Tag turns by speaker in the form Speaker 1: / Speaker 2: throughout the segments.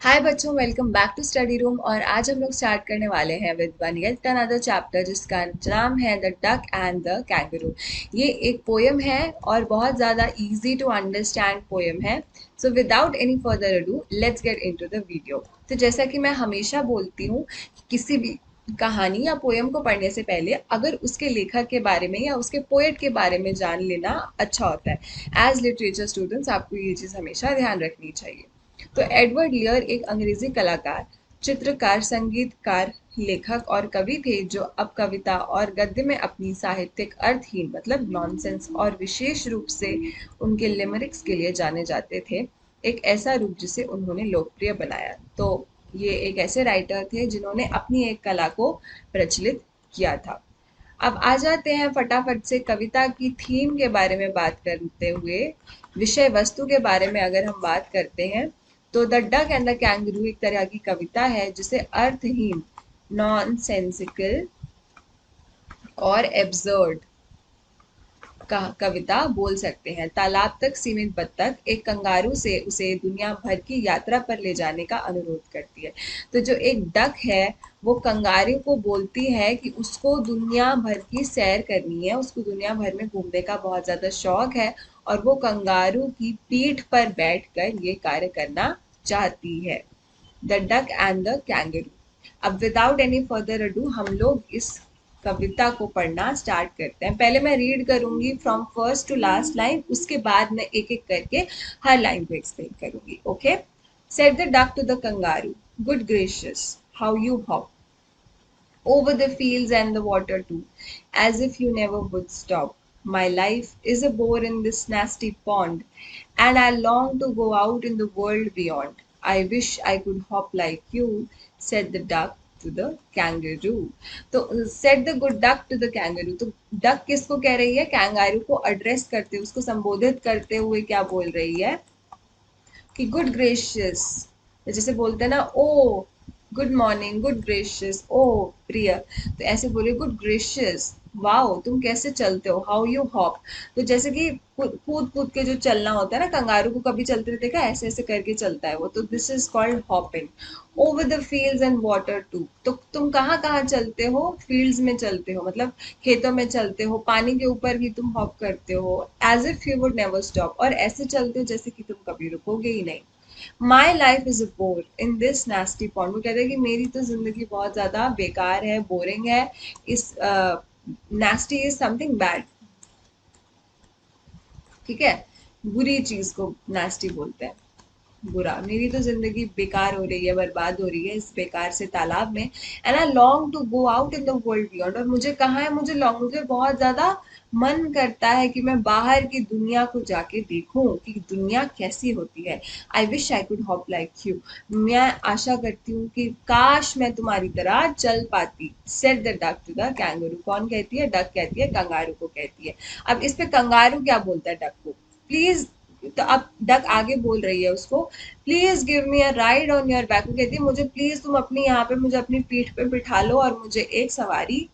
Speaker 1: हाय बच्चों, welcome back to study room. और आज हम लोग स्टार्ट करने वाले हैं with one yet another chapter जिसका नाम है the duck and the kangaroo. ये एक पोयम है और बहुत ज़्यादा इजी टू अंडरस्टैंड पोयम है। So without any further ado let's get into the video. तो जैसा कि मैं हमेशा बोलती हूँ, किसी भी कहानी या पोयम को पढ़ने से पहले अगर उसके लेखक के बारे में या उसके पोएट के बारे में जान लेना अच्छा होता है। एज लिटरेचर स्टूडेंट्स आपको ये चीज़ हमेशा ध्यान रखनी चाहिए। तो एडवर्ड लियर एक अंग्रेजी कलाकार, चित्रकार, संगीतकार, लेखक और कवि थे जो अब कविता और गद्य में अपनी साहित्यिक अर्थहीन मतलब नॉनसेंस और विशेष रूप से उनके लिमरिक्स के लिए जाने जाते थे। एक ऐसा रूप जिसे उन्होंने लोकप्रिय बनाया। तो ये एक ऐसे राइटर थे जिन्होंने अपनी एक कला को प्रचलित किया था। अब आ जाते हैं फटाफट से कविता की थीम के बारे में बात करते हुए। विषय वस्तु के बारे में अगर हम बात करते हैं तो the duck and the kangaroo एक तरह की कविता है जिसे अर्थहीन, नॉनसेंसिकल और एब्सर्ड कविता बोल सकते हैं। तालाब तक सीमित बत्तख एक कंगारू से उसे दुनिया भर की यात्रा पर ले जाने का अनुरोध करती है। तो जो एक डक है वो कंगारू को बोलती है कि उसको दुनिया भर की सैर करनी है, उसको दुनिया भर में घूमने का बहुत ज़्यादा शौक है और वो कंगारू की पीठ पर बैठकर ये कार्य करना चाहती है। The duck and the kangaroo. अब विदाउट एनी फर्दर अडू हम लोग इस कविता को पढ़ना स्टार्ट करते हैं। पहले मैं रीड करूंगी from first to last line, उसके बाद मैं एक एक करके हर लाइन को एक्सप्लेन करूंगी। Okay. Said the duck to the kangaroo, good gracious how you hop over the fields and the water too, as if you never would stop. My life is a bore in this nasty pond, and I long to go out in the world beyond. I wish I could hop like you, said the duck to the kangaroo. तो said the good duck to the kangaroo. तो duck किसको कह रही है? kangaroo को address करते हुए, उसको संबोधित करते हुए क्या बोल रही है कि गुड ग्रेशियस, जैसे बोलते हैं ना, ओ गुड मॉर्निंग, गुड ग्रेशियस, ओ प्रिय, तो ऐसे बोले गुड ग्रेशियस, वाओ तुम कैसे चलते हो, हाउ यू हॉप। तो जैसे कि कूद कूद के जो चलना होता है ना, कंगारू को कभी चलते रहते का ऐसे ऐसे करके चलता है वो, तो this is called hopping. Over the fields and water too, तो तुम कहाँ कहाँ चलते हो? फील्ड्स में चलते हो मतलब खेतों में चलते हो, पानी के ऊपर भी तुम हॉप करते हो। As if you would never stop, और ऐसे चलते हो जैसे कि तुम कभी रुकोगे ही नहीं। My life is a bore in this nasty pond, वो कहते हैं कि मेरी तो जिंदगी बहुत ज्यादा बेकार है, बोरिंग है। इस नास्टी इज समथिंग बैड, ठीक है, बुरी चीज को नास्टी बोलते हैं, बुरा। मेरी तो जिंदगी बेकार हो रही है, बर्बाद हो रही है इस बेकार से तालाब में। And I long to go out in the world beyond, और मुझे कहाँ है, मुझे लॉन्ग, मुझे बहुत ज्यादा मन करता है कि मैं बाहर की दुनिया को जाके देखूं कि दुनिया कैसी होती है। I wish I could hop like you, मैं आशा करती हूँ कि काश मैं तुम्हारी तरह चल पाती। Said the duck to the kangaroo, कौन कहती है? डक कहती है, कंगारू को कहती है। अब इस पे कंगारू क्या बोलता है डक को? प्लीज, तो अब डक आगे बोल रही है उसको, please give me a ride on your back. वो कहती है मुझे प्लीज तुम अपनी यहाँ पे मुझे अपनी पीठ पे बिठा लो और मुझे एक सवारी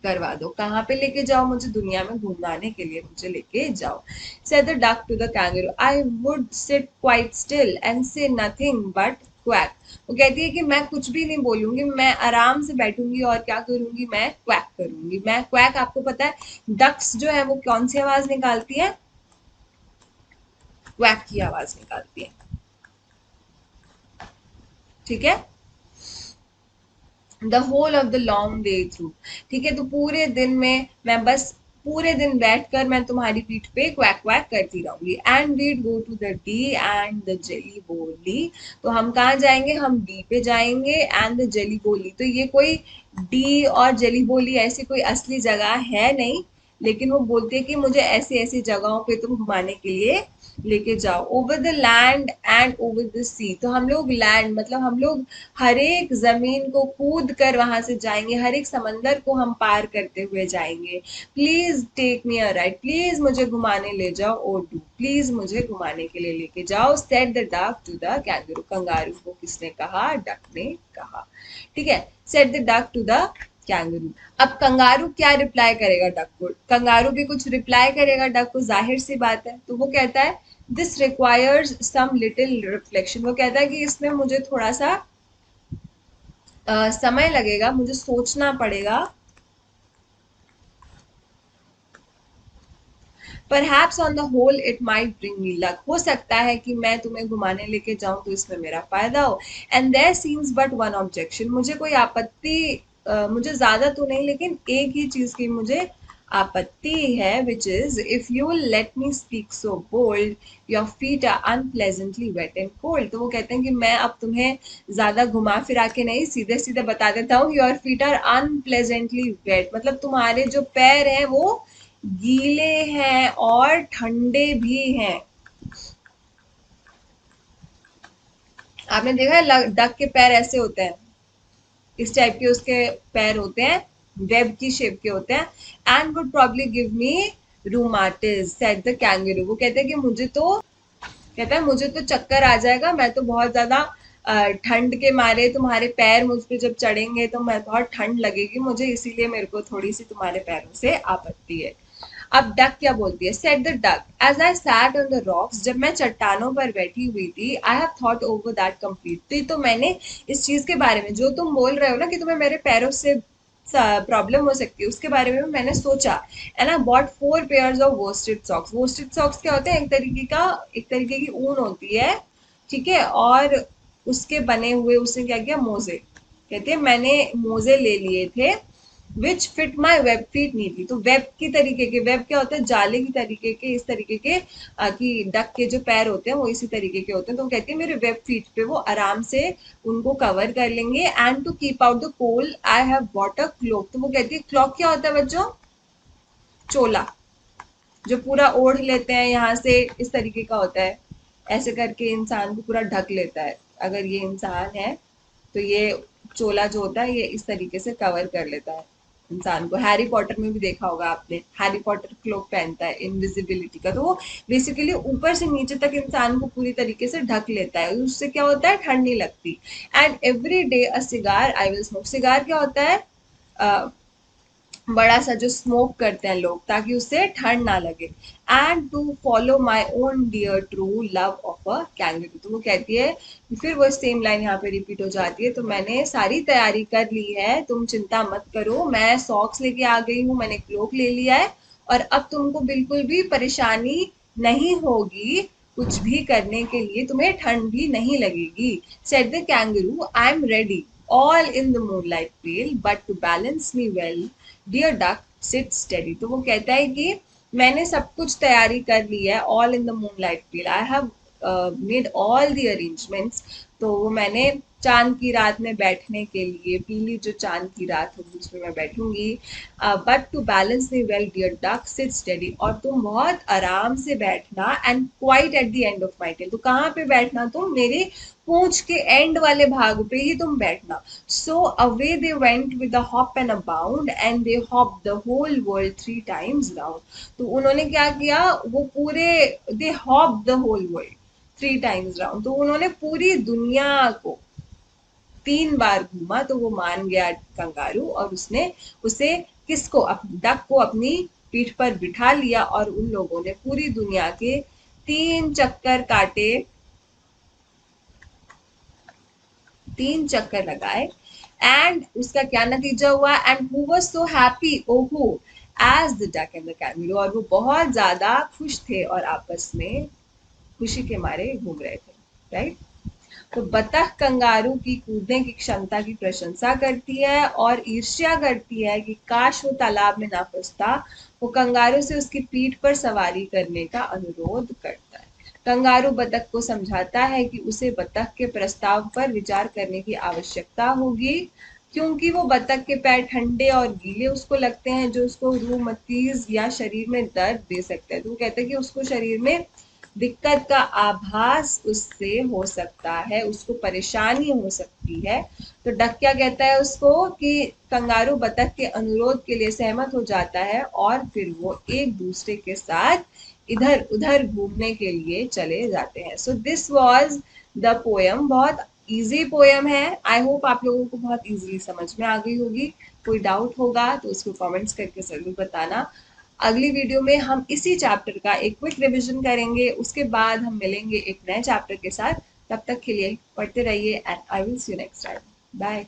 Speaker 1: करवा दो। कहाँ पे लेके जाओ मुझे? दुनिया में घुमाने के लिए मुझे लेके जाओ। Said the duck to the kangaroo, I would sit quite still and say nothing but quack. वो कहती है कि मैं कुछ भी नहीं बोलूंगी, मैं आराम से बैठूंगी और क्या करूंगी? मैं क्वैक करूंगी। मैं क्वैक, आपको पता है डक्स जो है वो कौन सी आवाज निकालती है? क्वैक की आवाज निकालती है, ठीक है। The whole of the long day through, ठीक है, तो पूरे दिन में मैं बस पूरे दिन बैठकर मैं तुम्हारी पीठ पे क्वैक क्वैक करती रहूंगी। And we'd go to the Dee and the Jelly Bo Lee, तो हम कहाँ जाएंगे? हम डी पे जाएंगे। एंड द जेली बोली, तो ये कोई डी और जेली बोली ऐसी कोई असली जगह है नहीं, लेकिन वो बोलती है कि मुझे ऐसी ऐसी जगहों पे तुम घुमाने के लिए लेके जाओ। Over the land and over the sea, तो हम लोग लैंड मतलब हम लोग हर एक जमीन को कूद कर वहां से जाएंगे, हर एक समंदर को हम पार करते हुए जाएंगे। Please take me a ride, please मुझे घुमाने ले जाओ। ओ डू, प्लीज मुझे घुमाने के लिए लेके जाओ। Said the duck to the kangaroo, kangaroo को किसने कहा? डक ने कहा, ठीक है। Said the duck to the kangaroo. अब कंगारू क्या रिप्लाई करेगा डक को? कंगारू भी कुछ रिप्लाई करेगा डक को, जाहिर सी बात है। तो वो कहता है this requires some little reflection. वो कहता है कि इसमें मुझे थोड़ा सा समय लगेगा, मुझे सोचना पड़ेगा। Perhaps on the whole it might bring me luck. हो सकता है कि मैं तुम्हें घुमाने लेके जाऊं तो इसमें मेरा फायदा हो। And there seems but one objection. मुझे कोई आपत्ति मुझे ज्यादा तो नहीं, लेकिन एक ही चीज की मुझे आपत्ति है, which is if you will let me speak so bold, your feet are unpleasantly wet and cold. तो वो कहते हैं कि मैं अब तुम्हें ज्यादा घुमा फिरा के नहीं, सीधे सीधे बता देता हूँ, your feet are unpleasantly wet, मतलब तुम्हारे जो पैर हैं वो गीले हैं और ठंडे भी हैं। आपने देखा है डक के पैर ऐसे होते हैं, इस टाइप के उसके पैर होते हैं, वेब की शेप के होते हैं। And would probably give me rheumatism said the kangaroo. वो कहते हैं कि मुझे तो, कहता है मुझे तो चक्कर आ जाएगा, मैं तो बहुत ज्यादा ठंड के मारे, तुम्हारे पैर मुझ पे जब चढ़ेंगे तो मैं बहुत ठंड लगेगी मुझे, इसीलिए मेरे को थोड़ी सी तुम्हारे पैरों से आपत्ति है। अब डक क्या बोलती है, said the duck as I sat on the rocks, जब मैं चट्टानों पर बैठी हुई थी, I have thought over that completely, तो मैंने इस चीज के बारे में जो तुम बोल रहे हो ना कि तुम्हें मेरे पैरों से प्रॉब्लम हो सकती है, उसके बारे में मैंने सोचा। And I bought 4 pairs of worsted socks. Worsted socks क्या होते हैं, एक तरीके की ऊन होती है, ठीक है, और उसके बने हुए उसने क्या किया, मोजे, कहते हैं मैंने मोजे ले लिए थे, which fit my web feet neatly. तो वेब की तरीके के, वेब क्या होता है, जाले की तरीके के, इस तरीके के कि डक के जो पैर होते हैं वो इसी तरीके के होते हैं। तो कहती है मेरे वेब फीट पे वो आराम से उनको कवर कर लेंगे। And to keep out the cold I have bought a cloak. तो वो कहती है क्लॉक क्या होता है बच्चों, चोला, जो पूरा ओढ़ लेते हैं यहाँ से, इस तरीके का होता है, ऐसे करके इंसान को पूरा ढक लेता है। अगर ये इंसान है तो ये चोला जो होता है ये इस तरीके से कवर कर लेता है इंसान को। हैरी पॉटर में भी देखा होगा आपने, हैरी पॉटर क्लोक पहनता है इनविजिबिलिटी का, तो वो बेसिकली ऊपर से नीचे तक इंसान को पूरी तरीके से ढक लेता है, उससे क्या होता है, ठंड नहीं लगती। And every day a cigar I will smoke. Cigar क्या होता है, बड़ा सा जो स्मोक करते हैं लोग ताकि उससे ठंड ना लगे। And to follow my own dear true love of a kangaroo. तो वो कहती है, फिर वो सेम लाइन यहाँ पे रिपीट हो जाती है, तो मैंने सारी तैयारी कर ली है, तुम चिंता मत करो, मैं सॉक्स लेके आ गई हूँ, मैंने क्लोक ले लिया है, और अब तुमको बिल्कुल भी परेशानी नहीं होगी, कुछ भी करने के लिए तुम्हें ठंड भी नहीं लगेगी। Said the kangaroo I am ready all in the moonlight pale, but to balance me well, dear duck, sit steady। तो वो कहता है कि मैंने सब कुछ तैयारी कर ली है, all in the moonlight pale, I have made all the arrangements। तो वो मैंने चांद की रात में बैठने के लिए, पीली जो चांद की रात होगी उसमें मैं बैठूंगी। But to balance me well dear duck sit steady, और तुम बहुत आराम से बैठना, and quite at the end of my tail. तो कहाँ पे बैठना, तुम मेरे पूंछ के एंड वाले भाग पे ही तुम बैठना। So away they went with a hop and a bound and they hop the whole world 3 times round. तो उन्होंने क्या किया, वो पूरे, they hop the whole world 3 times round, तो उन्होंने पूरी दुनिया को 3 बार घूमा। तो वो मान गया कंगारू, और उसने उसे किसको, डक को अपनी पीठ पर बिठा लिया, और उन लोगों ने पूरी दुनिया के 3 चक्कर काटे, 3 चक्कर लगाए। एंड उसका क्या नतीजा हुआ, and who was so happy oh who as the duck and the kangaroo, और वो बहुत ज्यादा खुश थे और आपस में खुशी के मारे घूम रहे थे, राइट। तो बतख कंगारू की कूदने की क्षमता की प्रशंसा करती है और ईर्ष्या करती है कि काश वो तालाब में ना फंसता। वो कंगारू से उसकी पीठ पर सवारी करने का अनुरोध करता है। कंगारू बतख को समझाता है कि उसे बतख के प्रस्ताव पर विचार करने की आवश्यकता होगी, क्योंकि वो बतख के पैर ठंडे और गीले उसको लगते हैं, जो उसको रूमतीज या शरीर में दर्द दे सकता है। तो वो कहते हैं कि उसको शरीर में दिक्कत का आभास उससे हो सकता है, उसको परेशानी हो सकती है। तो डक क्या कहता है उसको, कि कंगारू बतख के अनुरोध के लिए सहमत हो जाता है, और फिर वो एक दूसरे के साथ इधर उधर घूमने के लिए चले जाते हैं। So this was the poem. बहुत इजी पोयम है, आई होप आप लोगों को बहुत इजीली समझ में आ गई होगी। कोई डाउट होगा तो उसको कमेंट्स करके जरूर बताना। अगली वीडियो में हम इसी चैप्टर का एक क्विक रिवीजन करेंगे, उसके बाद हम मिलेंगे एक नए चैप्टर के साथ। तब तक के लिए पढ़ते रहिए and I will see you next time. Bye.